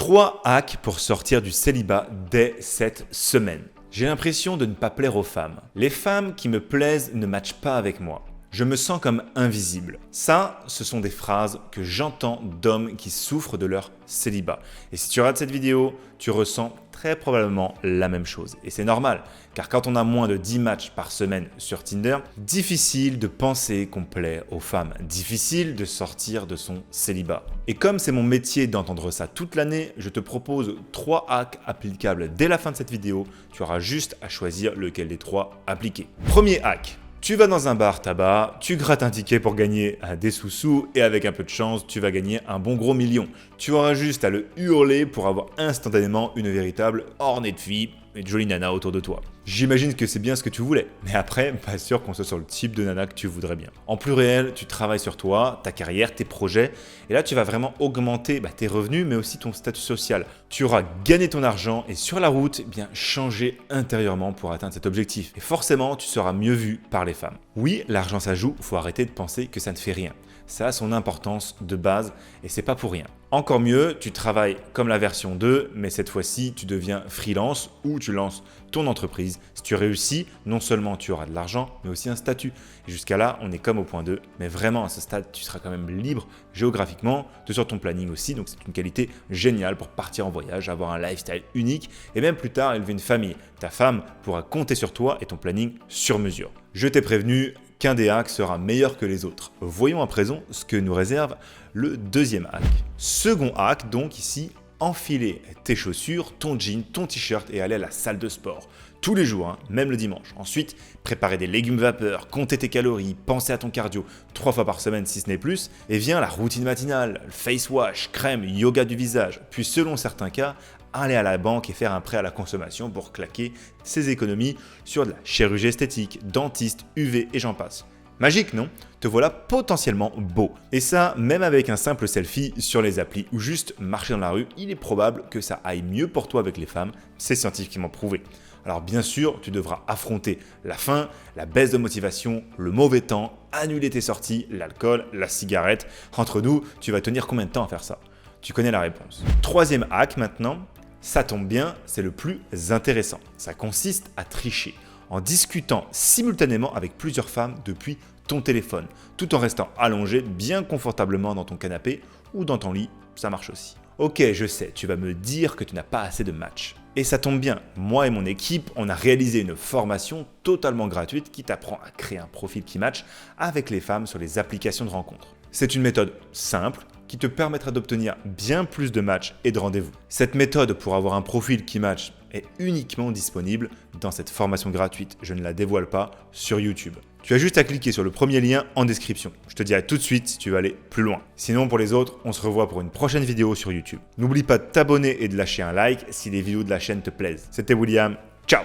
3 hacks pour sortir du célibat dès cette semaine. J'ai l'impression de ne pas plaire aux femmes. Les femmes qui me plaisent ne matchent pas avec moi. Je me sens comme invisible. Ça, ce sont des phrases que j'entends d'hommes qui souffrent de leur célibat. Et si tu regardes cette vidéo, tu ressens très probablement la même chose. Et c'est normal, car quand on a moins de 10 matchs par semaine sur Tinder, difficile de penser qu'on plaît aux femmes. Difficile de sortir de son célibat. Et comme c'est mon métier d'entendre ça toute l'année, je te propose 3 hacks applicables dès la fin de cette vidéo. Tu auras juste à choisir lequel des 3 appliquer. Premier hack. Tu vas dans un bar tabac, tu grattes un ticket pour gagner des sous-sous et avec un peu de chance, tu vas gagner un bon gros million. Tu auras juste à le hurler pour avoir instantanément une véritable ornée de filles et de jolies nanas autour de toi. J'imagine que c'est bien ce que tu voulais, mais après, pas sûr qu'on soit sur le type de nana que tu voudrais bien. En plus réel, tu travailles sur toi, ta carrière, tes projets, et là tu vas vraiment augmenter tes revenus, mais aussi ton statut social. Tu auras gagné ton argent et sur la route, changer intérieurement pour atteindre cet objectif. Et forcément, tu seras mieux vu par les femmes. Oui, l'argent ça joue, faut arrêter de penser que ça ne fait rien. Ça a son importance de base et c'est pas pour rien. Encore mieux, tu travailles comme la version 2, mais cette fois-ci, tu deviens freelance ou tu lances ton entreprise. Si tu réussis, non seulement tu auras de l'argent, mais aussi un statut. Et jusqu'à là, on est comme au point 2, mais vraiment à ce stade, tu seras quand même libre géographiquement, sur ton planning aussi. Donc c'est une qualité géniale pour partir en voyage, avoir un lifestyle unique et même plus tard élever une famille. Ta femme pourra compter sur toi et ton planning sur mesure. Je t'ai prévenu qu'un des hacks sera meilleur que les autres. Voyons à présent ce que nous réserve le deuxième hack. Second hack, donc ici, enfiler tes chaussures, ton jean, ton t-shirt et aller à la salle de sport. Tous les jours, même le dimanche. Ensuite, préparer des légumes vapeur, compter tes calories, penser à ton cardio 3 fois par semaine si ce n'est plus. Et vient la routine matinale, face wash, crème, yoga du visage. Puis selon certains cas, aller à la banque et faire un prêt à la consommation pour claquer ses économies sur de la chirurgie esthétique, dentiste, UV et j'en passe. Magique, non? Te voilà potentiellement beau. Et ça, même avec un simple selfie sur les applis ou juste marcher dans la rue, il est probable que ça aille mieux pour toi avec les femmes, c'est scientifiquement prouvé. Alors bien sûr, tu devras affronter la faim, la baisse de motivation, le mauvais temps, annuler tes sorties, l'alcool, la cigarette. Entre nous, tu vas tenir combien de temps à faire ça? Tu connais la réponse. Troisième hack maintenant, ça tombe bien, c'est le plus intéressant. Ça consiste à tricher en discutant simultanément avec plusieurs femmes depuis ton téléphone, tout en restant allongé bien confortablement dans ton canapé ou dans ton lit, ça marche aussi. Ok, je sais, tu vas me dire que tu n'as pas assez de matchs. Et ça tombe bien, moi et mon équipe, on a réalisé une formation totalement gratuite qui t'apprend à créer un profil qui match avec les femmes sur les applications de rencontres. C'est une méthode simple qui te permettra d'obtenir bien plus de matchs et de rendez-vous. Cette méthode pour avoir un profil qui match est uniquement disponible dans cette formation gratuite. Je ne la dévoile pas sur YouTube. Tu as juste à cliquer sur le premier lien en description. Je te dirai tout de suite si tu veux aller plus loin. Sinon, pour les autres, on se revoit pour une prochaine vidéo sur YouTube. N'oublie pas de t'abonner et de lâcher un like si les vidéos de la chaîne te plaisent. C'était William. Ciao!